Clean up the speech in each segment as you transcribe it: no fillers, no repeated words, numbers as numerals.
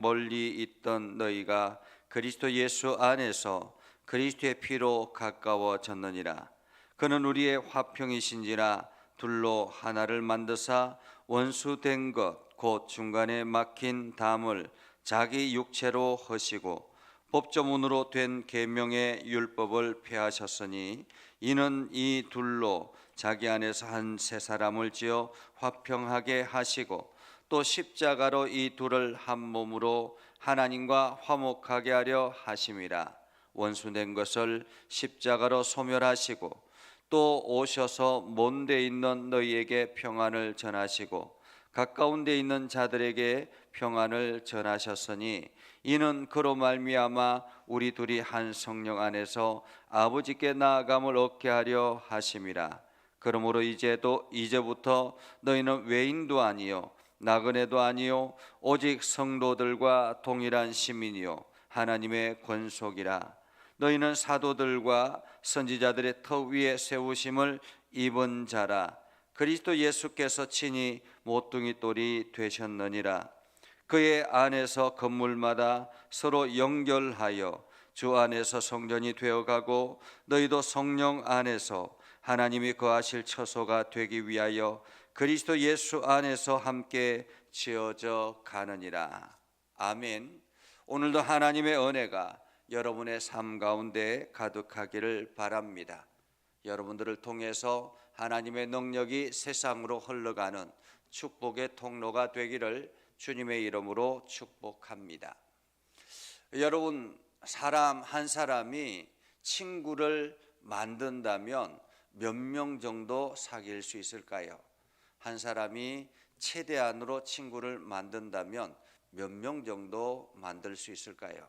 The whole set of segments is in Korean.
멀리 있던 너희가 그리스도 예수 안에서 그리스도의 피로 가까워졌느니라. 그는 우리의 화평이신지라 둘로 하나를 만드사 원수된 것 곧 중간에 막힌 담을 자기 육체로 허시고 법조문으로 된 계명의 율법을 폐하셨으니 이는 이 둘로 자기 안에서 한 세 사람을 지어 화평하게 하시고 또 십자가로 이 둘을 한 몸으로 하나님과 화목하게 하려 하심이라. 원수된 것을 십자가로 소멸하시고 또 오셔서 먼 데 있는 너희에게 평안을 전하시고 가까운 데 있는 자들에게 평안을 전하셨으니 이는 그로 말미암아 우리 둘이 한 성령 안에서 아버지께 나아감을 얻게 하려 하심이라. 그러므로 이제부터 너희는 외인도 아니요 나그네도 아니요 오직 성도들과 동일한 시민이요 하나님의 권속이라. 너희는 사도들과 선지자들의 터 위에 세우심을 입은 자라. 그리스도 예수께서 친히 모퉁이 돌이 되셨느니라. 그의 안에서 건물마다 서로 연결하여 주 안에서 성전이 되어가고 너희도 성령 안에서 하나님이 거하실 처소가 되기 위하여 그리스도 예수 안에서 함께 지어져 가느니라. 아멘. 오늘도 하나님의 은혜가 여러분의 삶 가운데 가득하기를 바랍니다. 여러분들을 통해서 하나님의 능력이 세상으로 흘러가는 축복의 통로가 되기를 주님의 이름으로 축복합니다. 여러분, 사람 한 사람이 친구를 만든다면 몇 명 정도 사귈 수 있을까요? 한 사람이 최대한으로 친구를 만든다면 몇 명 정도 만들 수 있을까요?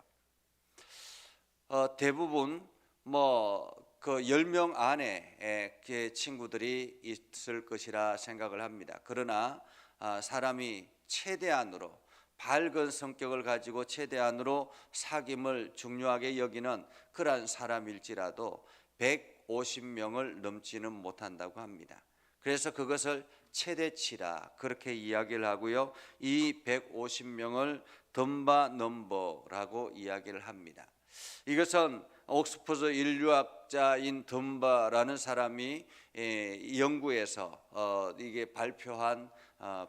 대부분 그 10명 안에 친구들이 있을 것이라 생각을 합니다. 그러나 사람이 최대한으로 밝은 성격을 가지고 최대한으로 사귐을 중요하게 여기는 그러한 사람일지라도 150명을 넘지는 못한다고 합니다. 그래서 그것을 최대치라 그렇게 이야기를 하고요. 이 150명을 덤바 넘버라고 이야기를 합니다. 이것은 옥스퍼드 인류학자인 덤바라는 사람이 연구에서 이게 발표한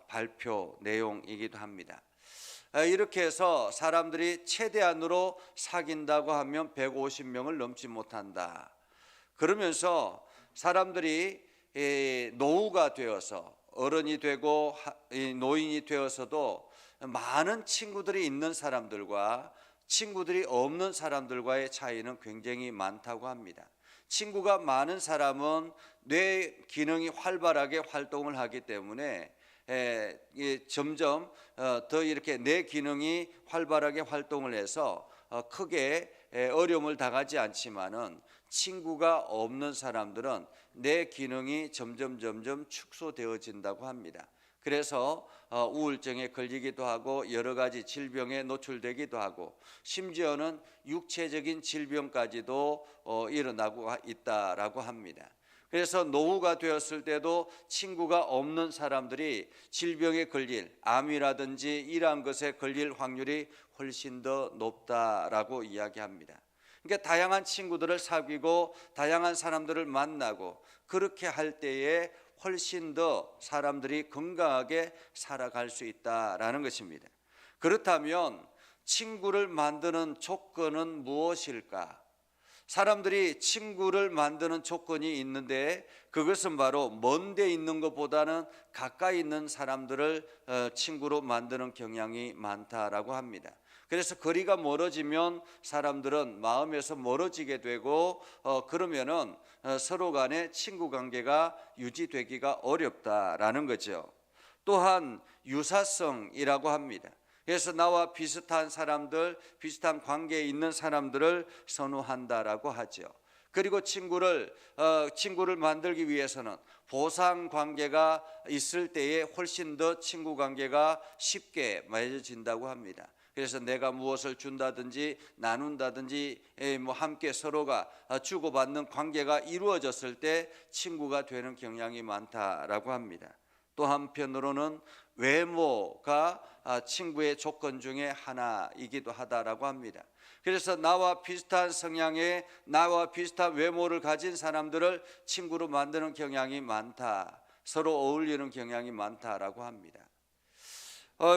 발표 내용이기도 합니다. 이렇게 해서 사람들이 최대한으로 사귄다고 하면 150명을 넘지 못한다. 그러면서 사람들이 노후가 되어서 어른이 되고 노인이 되어서도 많은 친구들이 있는 사람들과 친구들이 없는 사람들과의 차이는 굉장히 많다고 합니다. 친구가 많은 사람은 뇌 기능이 활발하게 활동을 하기 때문에 점점 더 이렇게 뇌 기능이 활발하게 활동을 해서 크게 어려움을 당하지 않지만은 친구가 없는 사람들은 뇌 기능이 점점 축소되어진다고 합니다. 그래서 우울증에 걸리기도 하고 여러 가지 질병에 노출되기도 하고 심지어는 육체적인 질병까지도 일어나고 있다라고 합니다. 그래서 노후가 되었을 때도 친구가 없는 사람들이 질병에 걸릴 암이라든지 이러한 것에 걸릴 확률이 훨씬 더 높다라고 이야기합니다. 그러니까 다양한 친구들을 사귀고 다양한 사람들을 만나고 그렇게 할 때에 훨씬 더 사람들이 건강하게 살아갈 수 있다라는 것입니다. 그렇다면 친구를 만드는 조건은 무엇일까? 사람들이 친구를 만드는 조건이 있는데 그것은 바로 먼 데 있는 것보다는 가까이 있는 사람들을 친구로 만드는 경향이 많다라고 합니다. 그래서 거리가 멀어지면 사람들은 마음에서 멀어지게 되고 그러면은 서로 간에 친구 관계가 유지되기가 어렵다라는 거죠. 또한 유사성이라고 합니다. 그래서 나와 비슷한 사람들, 비슷한 관계에 있는 사람들을 선호한다라고 하죠. 그리고 친구를 만들기 위해서는 보상 관계가 있을 때에 훨씬 더 친구 관계가 쉽게 맺어진다고 합니다. 그래서 내가 무엇을 준다든지 나눈다든지 함께 서로가 주고받는 관계가 이루어졌을 때 친구가 되는 경향이 많다라고 합니다. 또 한편으로는 외모가 친구의 조건 중에 하나이기도 하다라고 합니다. 그래서 나와 비슷한 성향의, 나와 비슷한 외모를 가진 사람들을 친구로 만드는 경향이 많다, 서로 어울리는 경향이 많다라고 합니다.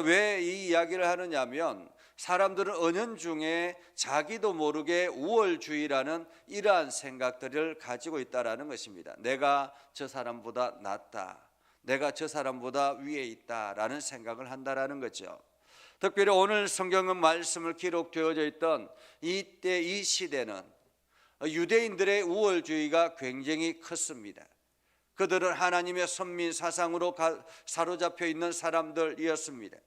왜 이 이야기를 하느냐면, 사람들은 은연중에 자기도 모르게 우월주의라는 이러한 생각들을 가지고 있다라는 것입니다. 내가 저 사람보다 낫다, 내가 저 사람보다 위에 있다라는 생각을 한다라는 거죠. 특별히 오늘 성경은 말씀을 기록되어져 있던 이때 이 시대는 유대인들의 우월주의가 굉장히 컸습니다. 그들은 하나님의 선민 사상으로 사로잡혀 있는 사람들이었습니다.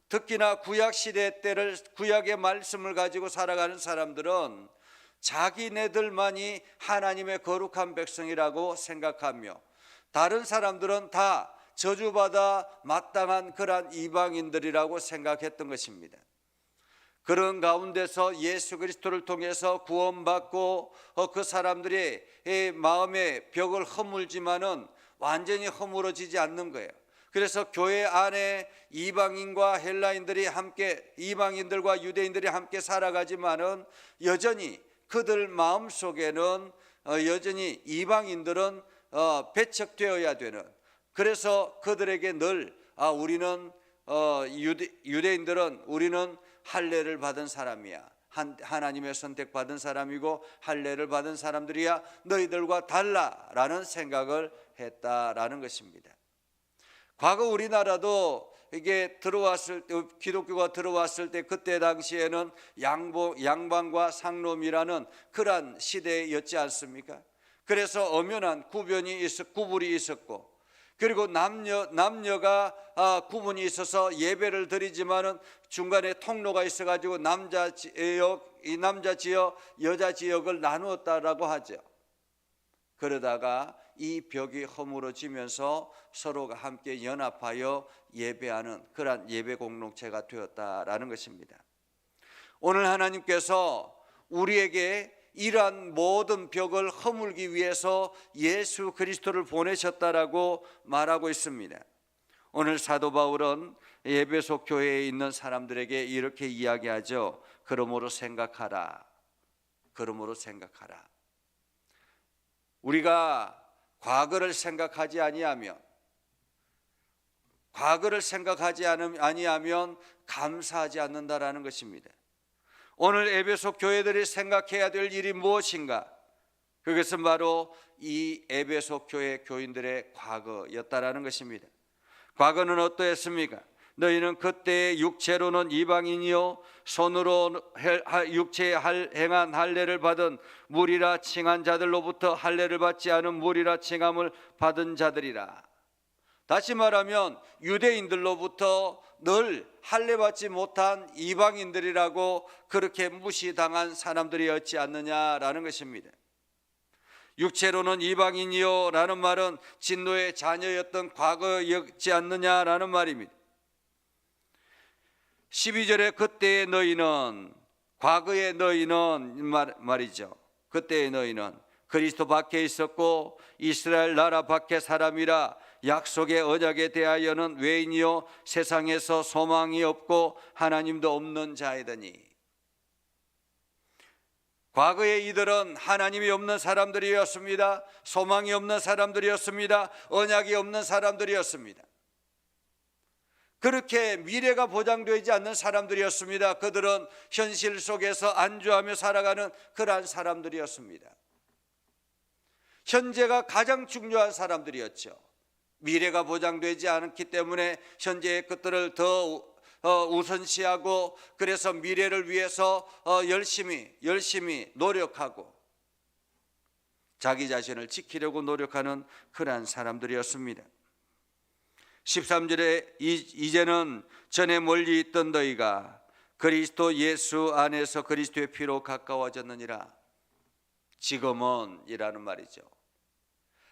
특히나 구약시대 때를, 구약의 말씀을 가지고 살아가는 사람들은 자기네들만이 하나님의 거룩한 백성이라고 생각하며, 다른 사람들은 다 저주받아 마땅한 그러한 이방인들이라고 생각했던 것입니다. 그런 가운데서 예수 그리스도를 통해서 구원받고 그 사람들의 마음의 벽을 허물지만은 완전히 허물어지지 않는 거예요. 그래서 교회 안에 이방인과 헬라인들이 함께, 이방인들과 유대인들이 함께 살아가지만은 여전히 그들 마음속에는 여전히 이방인들은 배척되어야 되는, 그래서 그들에게 늘 우리는 유대인들은 우리는 할례를 받은 사람이야, 하나님의 선택받은 사람이고 할례를 받은 사람들이야, 너희들과 달라라는 생각을 했다라는 것입니다. 과거 우리나라도 이게 들어왔을 때, 기독교가 들어왔을 때 그때 당시에는 양반과 상놈이라는 그러한 시대였지 않습니까? 그래서 엄연한 구분이 있었고, 그리고 남녀가 구분이 있어서 예배를 드리지만은 중간에 통로가 있어가지고 남자 지역, 여자 지역을 나누었다라고 하죠. 그러다가 이 벽이 허물어지면서 서로가 함께 연합하여 예배하는 그러한 예배 공동체가 되었다라는 것입니다. 오늘 하나님께서 우리에게 이러한 모든 벽을 허물기 위해서 예수 그리스도를 보내셨다라고 말하고 있습니다. 오늘 사도 바울은 에베소 교회에 있는 사람들에게 이렇게 이야기하죠. 그러므로 생각하라. 우리가 과거를 생각하지 아니하면 감사하지 않는다라는 것입니다. 오늘 에베소 교회들이 생각해야 될 일이 무엇인가? 그것은 바로 이 에베소 교회 교인들의 과거였다라는 것입니다. 과거는 어떠했습니까? 너희는 그때 육체로는 이방인이요 손으로 육체에 행한 할례를 받은 무리라 칭한 자들로부터 할례를 받지 않은 무리라 칭함을 받은 자들이라. 다시 말하면 유대인들로부터 늘 할례 받지 못한 이방인들이라고 그렇게 무시당한 사람들이었지 않느냐라는 것입니다. 육체로는 이방인이요 라는 말은 진노의 자녀였던 과거였지 않느냐라는 말입니다. 12절에 그때의 너희는, 과거의 너희는 말이죠. 그때의 너희는 그리스도 밖에 있었고 이스라엘 나라 밖의 사람이라 약속의 언약에 대하여는 외인이요 세상에서 소망이 없고 하나님도 없는 자이더니. 과거에 이들은 하나님이 없는 사람들이었습니다. 소망이 없는 사람들이었습니다. 언약이 없는 사람들이었습니다. 그렇게 미래가 보장되지 않는 사람들이었습니다. 그들은 현실 속에서 안주하며 살아가는 그러한 사람들이었습니다. 현재가 가장 중요한 사람들이었죠. 미래가 보장되지 않기 때문에 현재의 것들을 더 우선시하고, 그래서 미래를 위해서 열심히 노력하고 자기 자신을 지키려고 노력하는 그러한 사람들이었습니다. 13절에 이제는 전에 멀리 있던 너희가 그리스도 예수 안에서 그리스도의 피로 가까워졌느니라. 지금은 이라는 말이죠.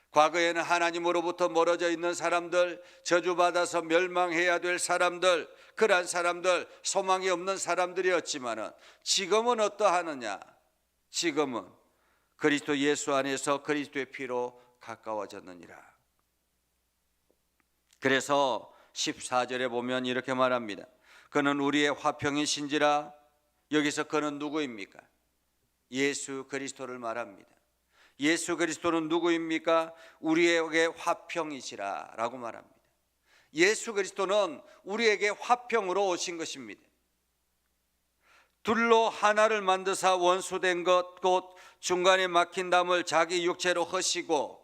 과거에는 하나님으로부터 멀어져 있는 사람들, 저주받아서 멸망해야 될 사람들, 그러한 사람들, 소망이 없는 사람들이었지만은 지금은 어떠하느냐? 지금은 그리스도 예수 안에서 그리스도의 피로 가까워졌느니라. 그래서 14절에 보면 이렇게 말합니다. 그는 우리의 화평이신지라. 여기서 그는 누구입니까? 예수 그리스도를 말합니다. 예수 그리스도는 누구입니까? 우리에게 화평이시라 라고 말합니다. 예수 그리스도는 우리에게 화평으로 오신 것입니다. 둘로 하나를 만드사 원수된 것 곧 중간에 막힌 담을 자기 육체로 허시고.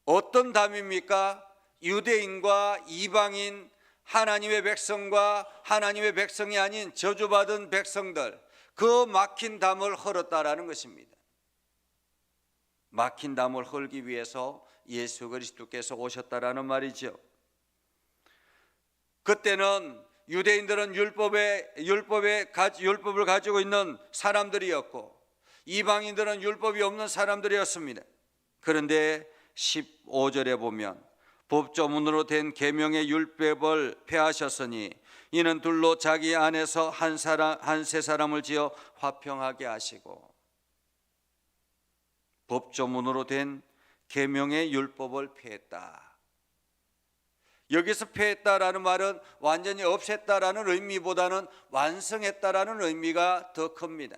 어떤 담입니까? 유대인과 이방인, 하나님의 백성과 하나님의 백성이 아닌 저주받은 백성들, 그 막힌 담을 헐었다라는 것입니다. 막힌 담을 헐기 위해서 예수 그리스도께서 오셨다라는 말이죠. 그때는 유대인들은 율법을 가지고 있는 사람들이었고, 이방인들은 율법이 없는 사람들이었습니다. 그런데 15절에 보면 법조문으로 된 계명의 율법을 폐하셨으니 이는 둘로 자기 안에서 한 세 사람을 지어 화평하게 하시고. 법조문으로 된 계명의 율법을 폐했다. 여기서 폐했다라는 말은 완전히 없앴다라는 의미보다는 완성했다라는 의미가 더 큽니다.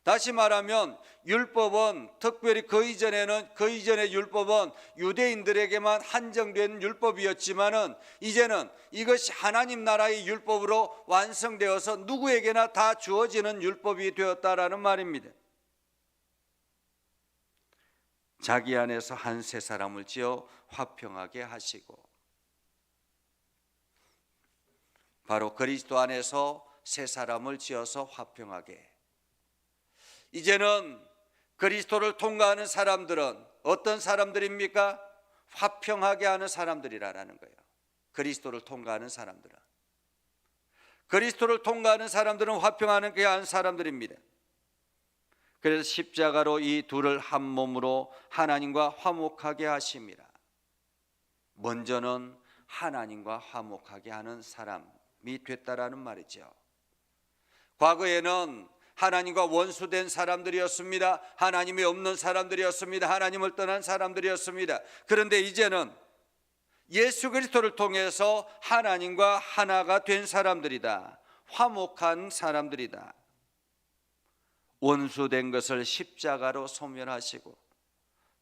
다시 말하면 율법은, 특별히 그 이전의 율법은 유대인들에게만 한정된 율법이었지만은 이제는 이것이 하나님 나라의 율법으로 완성되어서 누구에게나 다 주어지는 율법이 되었다라는 말입니다. 자기 안에서 한 세 사람을 지어 화평하게 하시고. 바로 그리스도 안에서 세 사람을 지어서 화평하게. 이제는 그리스도를 통과하는 사람들은 어떤 사람들입니까? 화평하게 하는 사람들이라는 거예요. 그리스도를 통과하는 사람들은. 그리스도를 통과하는 사람들은 화평하게 하는 사람들입니다. 그래서 십자가로 이 둘을 한 몸으로 하나님과 화목하게 하심이라. 먼저는 하나님과 화목하게 하는 사람이 됐다라는 말이죠. 과거에는 하나님과 원수된 사람들이었습니다. 하나님이 없는 사람들이었습니다. 하나님을 떠난 사람들이었습니다. 그런데 이제는 예수 그리스도를 통해서 하나님과 하나가 된 사람들이다. 화목한 사람들이다. 원수된 것을 십자가로 소멸하시고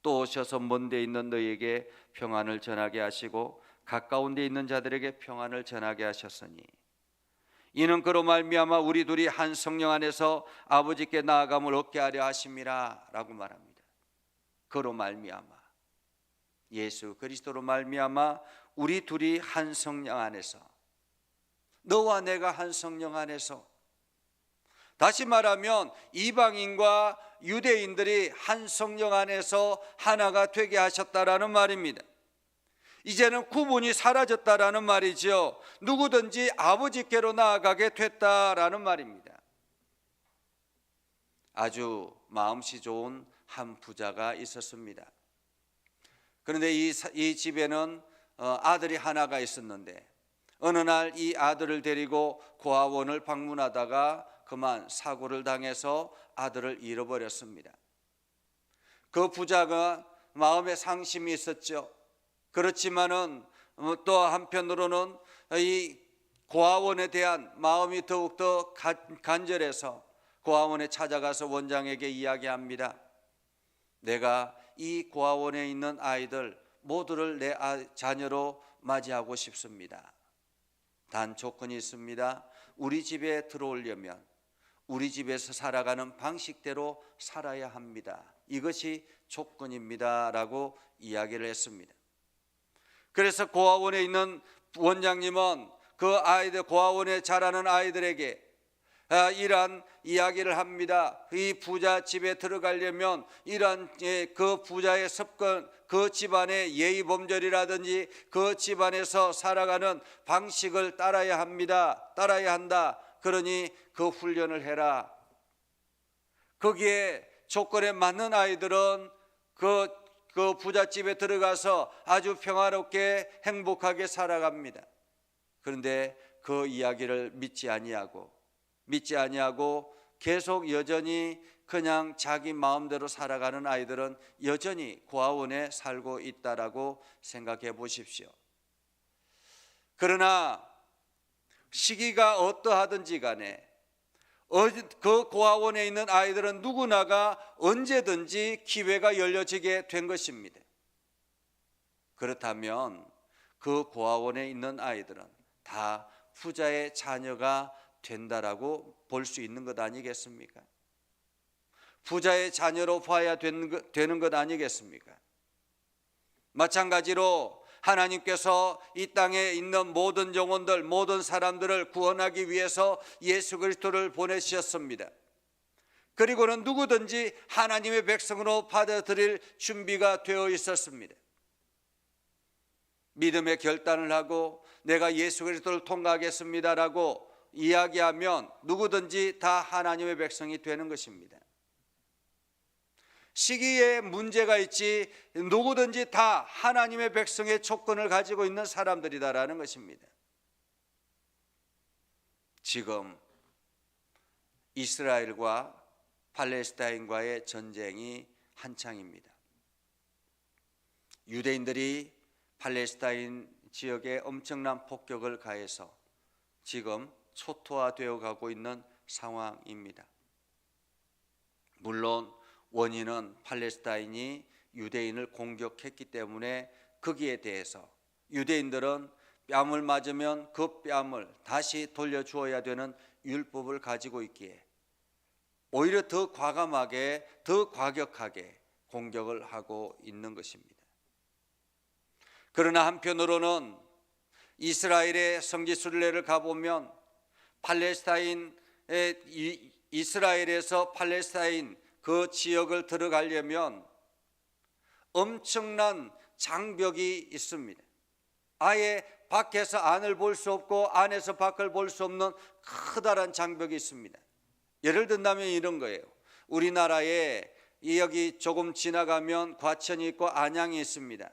또 오셔서 먼 데 있는 너희에게 평안을 전하게 하시고 가까운 데 있는 자들에게 평안을 전하게 하셨으니 이는 그로 말미암아 우리 둘이 한 성령 안에서 아버지께 나아감을 얻게 하려 하심이라 라고 말합니다. 그로 말미암아, 예수 그리스도로 말미암아 우리 둘이 한 성령 안에서, 너와 내가 한 성령 안에서, 다시 말하면 이방인과 유대인들이 한 성령 안에서 하나가 되게 하셨다라는 말입니다. 이제는 구분이 사라졌다라는 말이죠. 누구든지 아버지께로 나아가게 됐다라는 말입니다. 아주 마음씨 좋은 한 부자가 있었습니다. 그런데 이 집에는 아들이 하나가 있었는데 어느 날 이 아들을 데리고 고아원을 방문하다가 그만 사고를 당해서 아들을 잃어버렸습니다. 그 부자가 마음에 상심이 있었죠. 그렇지만은 또 한편으로는 이 고아원에 대한 마음이 더욱더 간절해서 고아원에 찾아가서 원장에게 이야기합니다. 내가 이 고아원에 있는 아이들 모두를 내 자녀로 맞이하고 싶습니다. 단 조건이 있습니다. 우리 집에 들어오려면 우리 집에서 살아가는 방식대로 살아야 합니다. 이것이 조건입니다 라고 이야기를 했습니다. 그래서 고아원에 있는 원장님은 그 아이들, 고아원에 자라는 아이들에게 이러한 이야기를 합니다. 이 부자 집에 들어가려면 이러한 그 부자의 습관, 그 집안의 예의 범절이라든지 그 집안에서 살아가는 방식을 따라야 합니다. 따라야 한다. 그러니 그 훈련을 해라. 거기에 조건에 맞는 아이들은 그 부잣집에 들어가서 아주 평화롭게 행복하게 살아갑니다. 그런데 그 이야기를 믿지 아니하고 계속 여전히 그냥 자기 마음대로 살아가는 아이들은 여전히 고아원에 살고 있다라고 생각해 보십시오. 그러나 시기가 어떠하든지 간에 그 고아원에 있는 아이들은 누구나가 언제든지 기회가 열려지게 된 것입니다. 그렇다면 그 고아원에 있는 아이들은 다 부자의 자녀가 된다라고 볼 수 있는 것 아니겠습니까? 부자의 자녀로 봐야 되는 것 아니겠습니까? 마찬가지로 하나님께서 이 땅에 있는 모든 영혼들, 모든 사람들을 구원하기 위해서 예수 그리스도를 보내주셨습니다. 그리고는 누구든지 하나님의 백성으로 받아들일 준비가 되어 있었습니다. 믿음의 결단을 하고 내가 예수 그리스도를 통과하겠습니다라고 이야기하면 누구든지 다 하나님의 백성이 되는 것입니다. 시기에 문제가 있지 누구든지 다 하나님의 백성의 조건을 가지고 있는 사람들이다라는 것입니다. 지금 이스라엘과 팔레스타인과의 전쟁이 한창입니다. 유대인들이 팔레스타인 지역에 엄청난 폭격을 가해서 지금 초토화되어 가고 있는 상황입니다. 물론 원인은 팔레스타인이 유대인을 공격했기 때문에 거기에 대해서 유대인들은 뺨을 맞으면 그 뺨을 다시 돌려주어야 되는 율법을 가지고 있기에 오히려 더 과감하게 더 과격하게 공격을 하고 있는 것입니다. 그러나 한편으로는 이스라엘의 성지순례를 가보면 이스라엘에서 팔레스타인 그 지역을 들어가려면 엄청난 장벽이 있습니다. 아예 밖에서 안을 볼 수 없고 안에서 밖을 볼 수 없는 커다란 장벽이 있습니다. 예를 든다면 이런 거예요. 우리나라에 여기 조금 지나가면 과천이 있고 안양이 있습니다.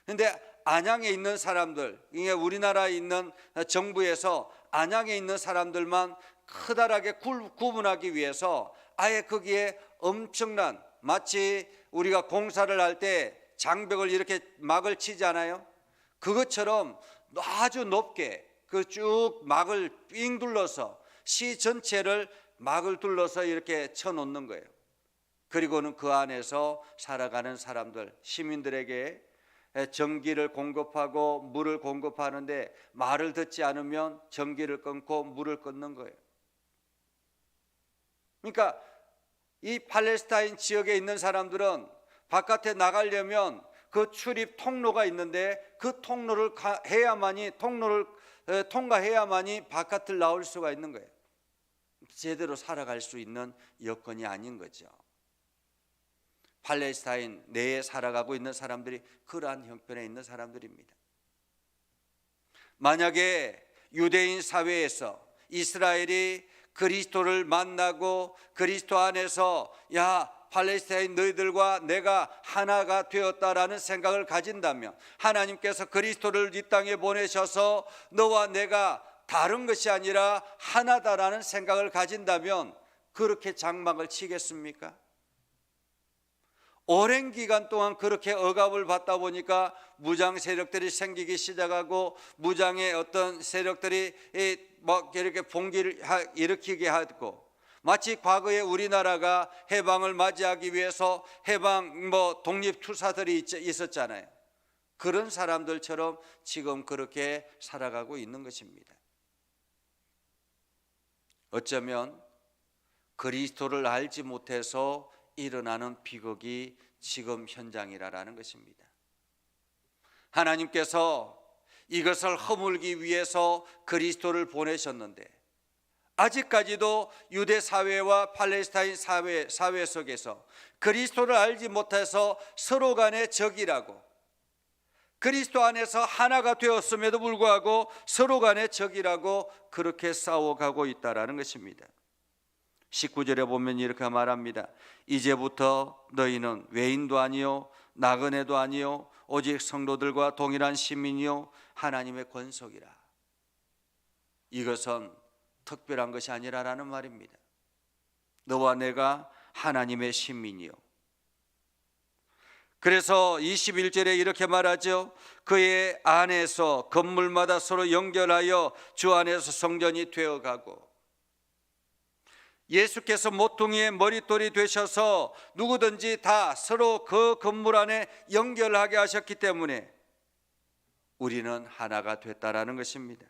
그런데 안양에 있는 사람들, 이게 우리나라에 있는 정부에서 안양에 있는 사람들만 커다랗게 구분하기 위해서 아예 거기에 엄청난, 마치 우리가 공사를 할 때 장벽을 이렇게 막을 치잖아요. 그것처럼 아주 높게 그 쭉 막을 삥 둘러서 시 전체를 막을 둘러서 이렇게 쳐놓는 거예요. 그리고는 그 안에서 살아가는 사람들, 시민들에게 전기를 공급하고 물을 공급하는데 말을 듣지 않으면 전기를 끊고 물을 끊는 거예요. 그러니까 이 팔레스타인 지역에 있는 사람들은 바깥에 나가려면 그 출입 통로가 있는데 그 통로를 통과해야만이 바깥을 나올 수가 있는 거예요. 제대로 살아갈 수 있는 여건이 아닌 거죠. 팔레스타인 내에 살아가고 있는 사람들이 그러한 형편에 있는 사람들입니다. 만약에 유대인 사회에서 이스라엘이 그리스도를 만나고 그리스도 안에서 야 팔레스타인 너희들과 내가 하나가 되었다라는 생각을 가진다면, 하나님께서 그리스도를 이 땅에 보내셔서 너와 내가 다른 것이 아니라 하나다라는 생각을 가진다면 그렇게 장막을 치겠습니까? 오랜 기간 동안 그렇게 억압을 받다 보니까 무장 세력들이 생기기 시작하고 무장의 어떤 세력들이 막 이렇게 봉기를 일으키게 하고, 마치 과거에 우리나라가 해방을 맞이하기 위해서 해방 독립투사들이 있었잖아요. 그런 사람들처럼 지금 그렇게 살아가고 있는 것입니다. 어쩌면 그리스도를 알지 못해서 일어나는 비극이 지금 현장이라는 것입니다. 하나님께서 이것을 허물기 위해서 그리스도를 보내셨는데 아직까지도 유대 사회와 팔레스타인 사회 속에서 그리스도를 알지 못해서 서로 간의 적이라고, 그리스도 안에서 하나가 되었음에도 불구하고 서로 간의 적이라고 그렇게 싸워가고 있다는 것입니다. 19절에 보면 이렇게 말합니다. 이제부터 너희는 외인도 아니요 나그네도 아니요 오직 성도들과 동일한 시민이요 하나님의 권속이라. 이것은 특별한 것이 아니라는 말입니다. 너와 내가 하나님의 신민이요. 그래서 21절에 이렇게 말하죠. 그의 안에서 건물마다 서로 연결하여 주 안에서 성전이 되어가고, 예수께서 모퉁이의 머릿돌이 되셔서 누구든지 다 서로 그 건물 안에 연결하게 하셨기 때문에 우리는 하나가 됐다라는 것입니다.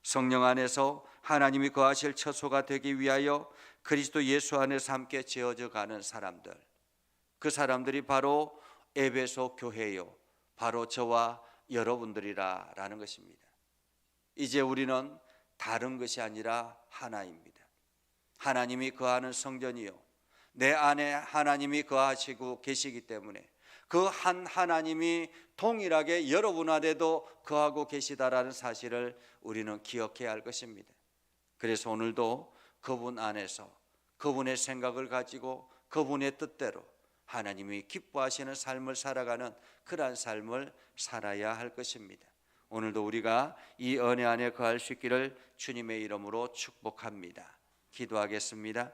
성령 안에서 하나님이 거하실 처소가 되기 위하여 그리스도 예수 안에서 함께 지어져 가는 사람들, 그 사람들이 바로 에베소 교회요, 바로 저와 여러분들이라는 것입니다. 이제 우리는 다른 것이 아니라 하나입니다. 하나님이 거하는 성전이요, 내 안에 하나님이 거하시고 계시기 때문에 그 한 하나님이 동일하게 여러분 안에도 거하고 계시다라는 사실을 우리는 기억해야 할 것입니다. 그래서 오늘도 그분 안에서 그분의 생각을 가지고 그분의 뜻대로 하나님이 기뻐하시는 삶을 살아가는 그러한 삶을 살아야 할 것입니다. 오늘도 우리가 이 은혜 안에 거할 수 있기를 주님의 이름으로 축복합니다. 기도하겠습니다.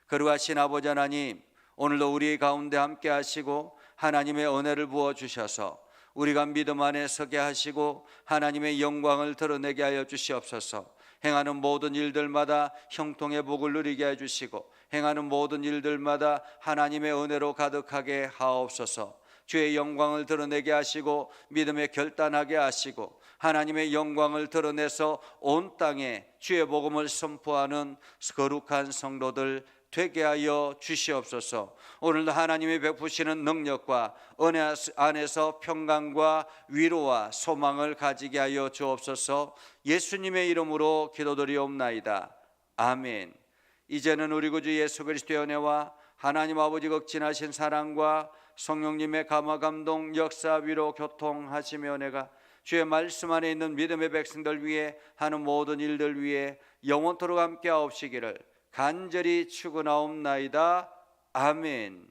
거룩하신 아버지 하나님, 오늘도 우리 가운데 함께 하시고 하나님의 은혜를 부어주셔서 우리가 믿음 안에 서게 하시고 하나님의 영광을 드러내게 하여 주시옵소서. 행하는 모든 일들마다 형통의 복을 누리게 해주시고 행하는 모든 일들마다 하나님의 은혜로 가득하게 하옵소서. 주의 영광을 드러내게 하시고 믿음에 결단하게 하시고 하나님의 영광을 드러내서 온 땅에 주의 복음을 선포하는 거룩한 성도들 되게 하여 주시옵소서. 오늘도 하나님이 베푸시는 능력과 은혜 안에서 평강과 위로와 소망을 가지게 하여 주옵소서. 예수님의 이름으로 기도드리옵나이다. 아멘. 이제는 우리 구주 예수 그리스도의 은혜와 하나님 아버지 극진하신 사랑과 성령님의 감화 감동 역사 위로 교통하시며 은혜가 주의 말씀 안에 있는 믿음의 백성들 위해 하는 모든 일들 위해 영원토록 함께 하옵시기를 간절히 축원하옵나이다. 아멘.